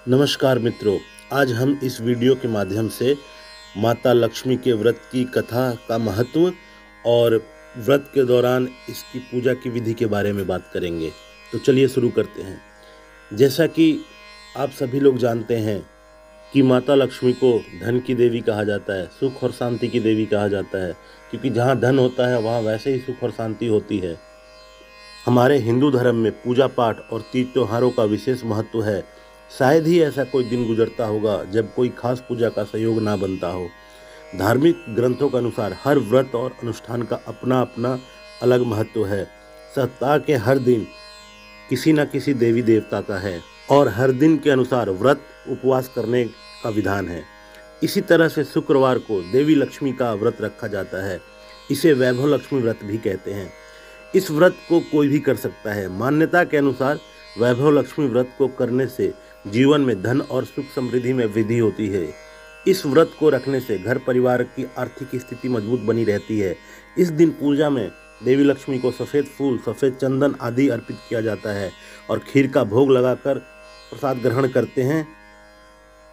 नमस्कार मित्रों, आज हम इस वीडियो के माध्यम से माता लक्ष्मी के व्रत की कथा का महत्व और व्रत के दौरान इसकी पूजा की विधि के बारे में बात करेंगे। तो चलिए शुरू करते हैं। जैसा कि आप सभी लोग जानते हैं कि माता लक्ष्मी को धन की देवी कहा जाता है, सुख और शांति की देवी कहा जाता है, क्योंकि जहाँ धन होता है वहाँ वैसे ही सुख और शांति होती है। हमारे हिंदू धर्म में पूजा पाठ और तीज त्योहारों का विशेष महत्व है। शायद ही ऐसा कोई दिन गुजरता होगा जब कोई खास पूजा का संयोग ना बनता हो। धार्मिक ग्रंथों के अनुसार हर व्रत और अनुष्ठान का अपना अपना अलग महत्व है। सप्ताह के हर दिन किसी न किसी देवी देवता का है और हर दिन के अनुसार व्रत उपवास करने का विधान है। इसी तरह से शुक्रवार को देवी लक्ष्मी का व्रत रखा जाता है। इसे वैभव लक्ष्मी व्रत भी कहते हैं। इस व्रत को कोई भी कर सकता है। मान्यता के अनुसार वैभव लक्ष्मी व्रत को करने से जीवन में धन और सुख समृद्धि में वृद्धि होती है। इस व्रत को रखने से घर परिवार की आर्थिक स्थिति मजबूत बनी रहती है। इस दिन पूजा में देवी लक्ष्मी को सफ़ेद फूल, सफ़ेद चंदन आदि अर्पित किया जाता है और खीर का भोग लगाकर प्रसाद ग्रहण करते हैं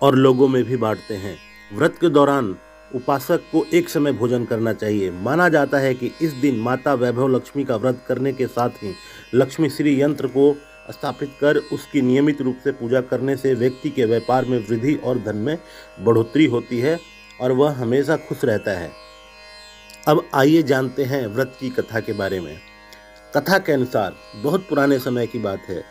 और लोगों में भी बांटते हैं। व्रत के दौरान उपासक को एक समय भोजन करना चाहिए। माना जाता है कि इस दिन माता वैभव लक्ष्मी का व्रत करने के साथ ही लक्ष्मी श्री यंत्र को स्थापित कर उसकी नियमित रूप से पूजा करने से व्यक्ति के व्यापार में वृद्धि और धन में बढ़ोतरी होती है और वह हमेशा खुश रहता है। अब आइए जानते हैं व्रत की कथा के बारे में। कथा के अनुसार बहुत पुराने समय की बात है।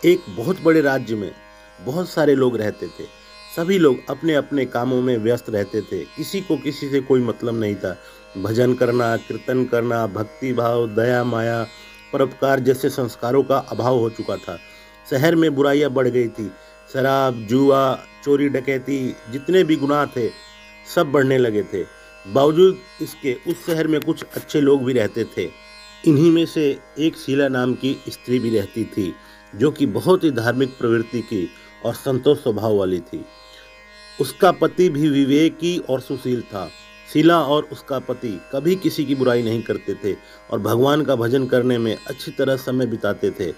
एक बहुत बड़े राज्य में बहुत सारे लोग रहते थे। सभी लोग अपने अपने कामों में व्यस्त रहते थे। किसी को किसी से कोई मतलब नहीं था। भजन करना, कीर्तन करना, भक्ति भाव, दया, माया, परोपकार जैसे संस्कारों का अभाव हो चुका था। शहर में बुराइयां बढ़ गई थी। शराब, जुआ, चोरी, डकैती, जितने भी गुनाह थे सब बढ़ने लगे थे। बावजूद इसके उस शहर में कुछ अच्छे लोग भी रहते थे। इन्हीं में से एक शीला नाम की स्त्री भी रहती थी, जो कि बहुत ही धार्मिक प्रवृत्ति की और संतोष स्वभाव वाली थी। उसका पति भी विवेकी और सुशील था। शीला और उसका पति कभी किसी की बुराई नहीं करते थे और भगवान का भजन करने में अच्छी तरह समय बिताते थे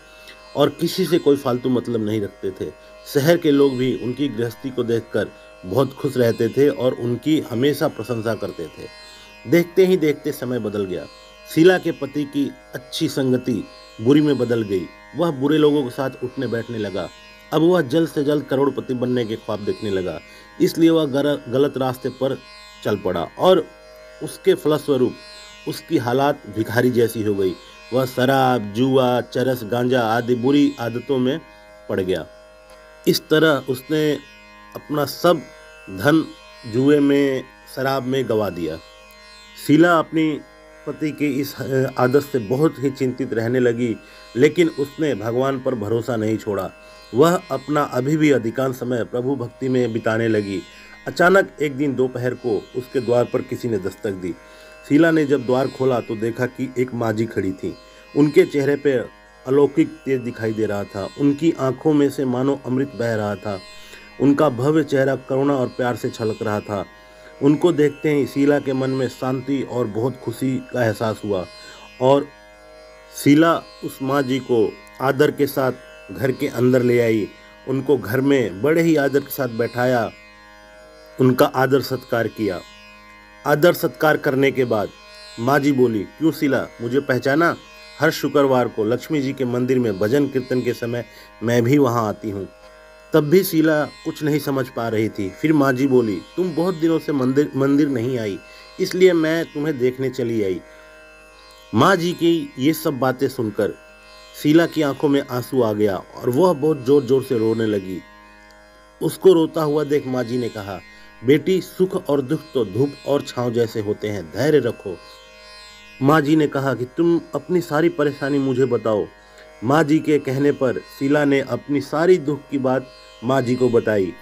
और किसी से कोई फालतू मतलब नहीं रखते थे। शहर के लोग भी उनकी गृहस्थी को देखकर बहुत खुश रहते थे और उनकी हमेशा प्रशंसा करते थे। देखते ही देखते समय बदल गया। शीला के पति की अच्छी संगति बुरी में बदल गई। वह बुरे लोगों के साथ उठने बैठने लगा। अब वह जल्द से जल्द करोड़पति बनने के ख्वाब देखने लगा। इसलिए वह गलत रास्ते पर चल पड़ा और उसके फलस्वरूप उसकी हालात भिखारी जैसी हो गई। वह शराब, जुआ, चरस, गांजा आदि बुरी आदतों में पड़ गया। इस तरह उसने अपना सब धन जुए में, शराब में गंवा दिया। शीला अपनी पति की इस आदत से बहुत ही चिंतित रहने लगी, लेकिन उसने भगवान पर भरोसा नहीं छोड़ा। वह अपना अभी भी अधिकांश समय प्रभु भक्ति में बिताने लगी। अचानक एक दिन दोपहर को उसके द्वार पर किसी ने दस्तक दी। शीला ने जब द्वार खोला तो देखा कि एक माँ जी खड़ी थी। उनके चेहरे पर अलौकिक तेज दिखाई दे रहा था। उनकी आंखों में से मानो अमृत बह रहा था। उनका भव्य चेहरा करुणा और प्यार से छलक रहा था। उनको देखते ही शीला के मन में शांति और बहुत खुशी का एहसास हुआ और शीला उस माँ जी को आदर के साथ घर के अंदर ले आई। उनको घर में बड़े ही आदर के साथ बैठाया, उनका आदर सत्कार किया। आदर सत्कार करने के बाद माँ जी बोली, क्यों शीला, मुझे पहचाना? हर शुक्रवार को लक्ष्मी जी के मंदिर में भजन कीर्तन के समय मैं भी वहाँ आती हूँ। तब भी शीला कुछ नहीं समझ पा रही थी। फिर माँ जी बोली, तुम बहुत दिनों से मंदिर नहीं आई, इसलिए मैं तुम्हें देखने चली आई। माँ जी की ये सब बातें सुनकर शीला की आंखों में आंसू आ गया और वह बहुत जोर जोर से रोने लगी। उसको रोता हुआ देख माँ जी ने कहा, बेटी, सुख और दुख तो धूप और छांव जैसे होते हैं, धैर्य रखो। माँ जी ने कहा कि तुम अपनी सारी परेशानी मुझे बताओ। माँ जी के कहने पर शीला ने अपनी सारी दुख की बात माँ जी को बताई।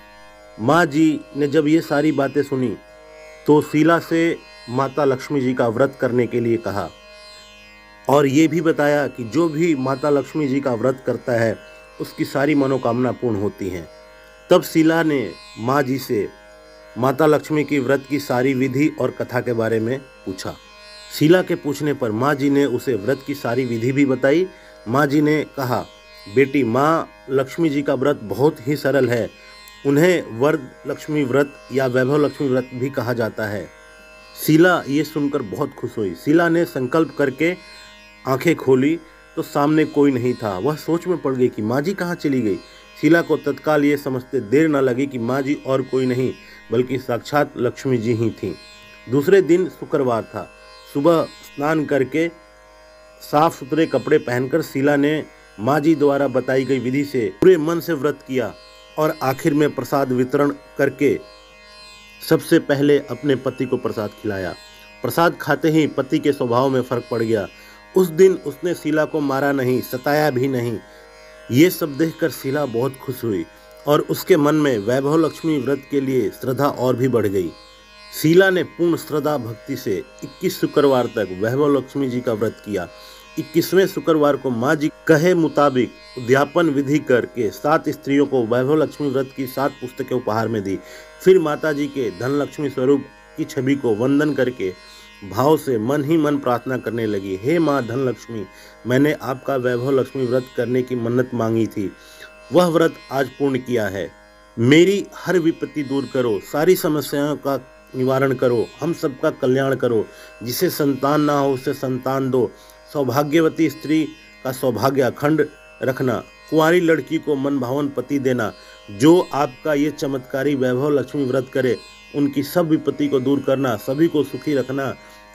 माँ जी ने जब ये सारी बातें सुनी तो शीला से माता लक्ष्मी जी का व्रत करने के लिए कहा और ये भी बताया कि जो भी माता लक्ष्मी जी का व्रत करता है उसकी सारी मनोकामना पूर्ण होती हैं। तब शीला ने माँ जी से माता लक्ष्मी की व्रत की सारी विधि और कथा के बारे में पूछा। शीला के पूछने पर माँ जी ने उसे व्रत की सारी विधि भी बताई। माँ जी ने कहा बेटी माँ लक्ष्मी जी का व्रत बहुत ही सरल है। उन्हें वरद लक्ष्मी व्रत या वैभव लक्ष्मी व्रत भी कहा जाता है। शीला ये सुनकर बहुत खुश हुई। शीला ने संकल्प करके आंखें खोली तो सामने कोई नहीं था। वह सोच में पड़ गई कि माँ जी कहाँ चली गई। शीला को तत्काल ये समझते देर न लगी कि माँ जी और कोई नहीं बल्कि साक्षात लक्ष्मी जी ही थीं। दूसरे दिन शुक्रवार था। सुबह स्नान करके साफ सुथरे कपड़े पहनकर शीला ने माँ जी द्वारा बताई गई विधि से पूरे मन से व्रत किया और आखिर में प्रसाद वितरण करके सबसे पहले अपने पति को प्रसाद खिलाया। प्रसाद खाते ही पति के स्वभाव में फर्क पड़ गया। उस दिन उसने शीला को मारा नहीं, सताया भी नहीं। ये सब देखकर शीला बहुत खुश हुई और उसके मन में वैभव लक्ष्मी व्रत के लिए श्रद्धा और भी बढ़ गई। शीला ने पूर्ण श्रद्धा भक्ति से 21 शुक्रवार तक वैभव लक्ष्मी जी का व्रत किया। 21वें शुक्रवार को माँ जी कहे मुताबिक उद्यापन विधि करके 7 स्त्रियों को वैभव लक्ष्मी व्रत की 7 पुस्तकें उपहार में दी। फिर माता जी के धन लक्ष्मी स्वरूप की छवि को वंदन करके भाव से मन ही मन प्रार्थना करने लगी। हे माँ धन लक्ष्मी, मैंने आपका वैभव लक्ष्मी व्रत करने की मन्नत मांगी थी, वह व्रत आज पूर्ण किया है। मेरी हर विपत्ति दूर करो, सारी समस्याओं का निवारण करो, हम सबका कल्याण करो। जिसे संतान ना हो उसे संतान दो। सौभाग्यवती स्त्री का सौभाग्य अखंड रखना। कुंवारी लड़की को मनभावन पति देना। जो आपका ये चमत्कारी वैभव लक्ष्मी व्रत करे उनकी सब विपत्ति को दूर करना, सभी को सुखी रखना,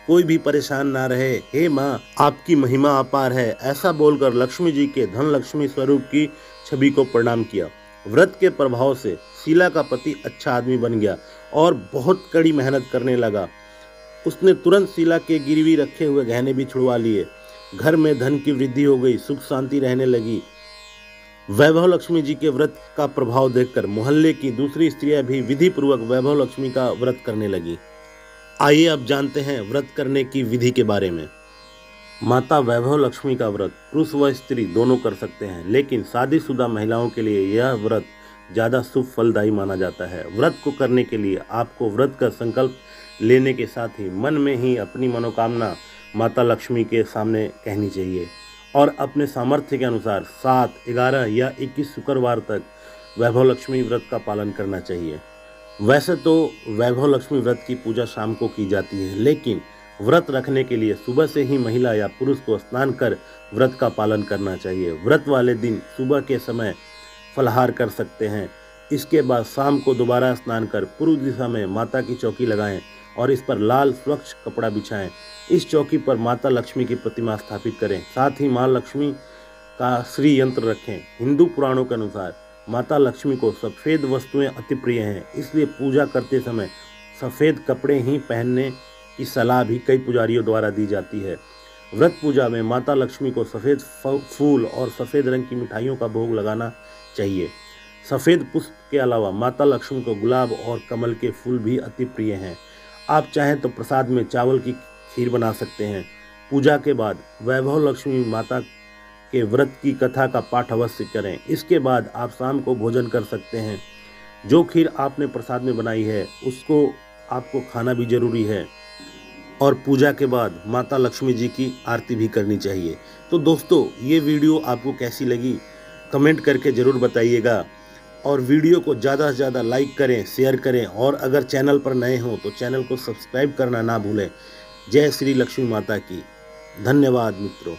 कोई भी परेशान ना रहे। हे माँ, आपकी महिमा अपार है। ऐसा बोलकर लक्ष्मी जी के धन लक्ष्मी स्वरूप की छवि को प्रणाम किया। व्रत के प्रभाव से शीला का पति अच्छा आदमी बन गया और बहुत कड़ी मेहनत करने लगा। उसने तुरंत शीला के गिरवी रखे हुए गहने भी छुड़वा लिए। घर में धन की वृद्धि हो गई, सुख शांति रहने लगी। वैभव लक्ष्मी जी के व्रत का प्रभाव देखकर मोहल्ले की दूसरी स्त्रियां भी विधि पूर्वक वैभव लक्ष्मी का व्रत करने लगी। आइए अब जानते हैं व्रत करने की विधि के बारे में। माता वैभव लक्ष्मी का व्रत पुरुष व स्त्री दोनों कर सकते हैं, लेकिन शादीशुदा महिलाओं के लिए यह व्रत ज़्यादा शुभ फलदायी माना जाता है। व्रत को करने के लिए आपको व्रत का संकल्प लेने के साथ ही मन में ही अपनी मनोकामना माता लक्ष्मी के सामने कहनी चाहिए और अपने सामर्थ्य के अनुसार 7, 11 या 21 शुक्रवार तक वैभव लक्ष्मी व्रत का पालन करना चाहिए। वैसे तो वैभव लक्ष्मी व्रत की पूजा शाम को की जाती है, लेकिन व्रत रखने के लिए सुबह से ही महिला या पुरुष को स्नान कर व्रत का पालन करना चाहिए। व्रत वाले दिन सुबह के समय फलाहार कर सकते हैं। इसके बाद शाम को दोबारा स्नान कर पूर्व दिशा में माता की चौकी लगाएं और इस पर लाल स्वच्छ कपड़ा बिछाएं। इस चौकी पर माता लक्ष्मी की प्रतिमा स्थापित करें। साथ ही माँ लक्ष्मी का श्री यंत्र रखें। हिंदू पुराणों के अनुसार माता लक्ष्मी को सफ़ेद वस्तुएं अति प्रिय हैं, इसलिए पूजा करते समय सफ़ेद कपड़े ही पहनने की सलाह भी कई पुजारियों द्वारा दी जाती है। व्रत पूजा में माता लक्ष्मी को सफ़ेद फूल और सफ़ेद रंग की मिठाइयों का भोग लगाना चाहिए। सफ़ेद पुष्प के अलावा माता लक्ष्मी को गुलाब और कमल के फूल भी अति प्रिय हैं। आप चाहें तो प्रसाद में चावल की खीर बना सकते हैं। पूजा के बाद वैभव लक्ष्मी माता के व्रत की कथा का पाठ अवश्य करें। इसके बाद आप शाम को भोजन कर सकते हैं। जो खीर आपने प्रसाद में बनाई है उसको आपको खाना भी जरूरी है और पूजा के बाद माता लक्ष्मी जी की आरती भी करनी चाहिए। तो दोस्तों, ये वीडियो आपको कैसी लगी कमेंट करके ज़रूर बताइएगा और वीडियो को ज़्यादा से ज़्यादा लाइक करें, शेयर करें और अगर चैनल पर नए हों तो चैनल को सब्सक्राइब करना ना भूलें। जय श्री लक्ष्मी माता की। धन्यवाद मित्रों।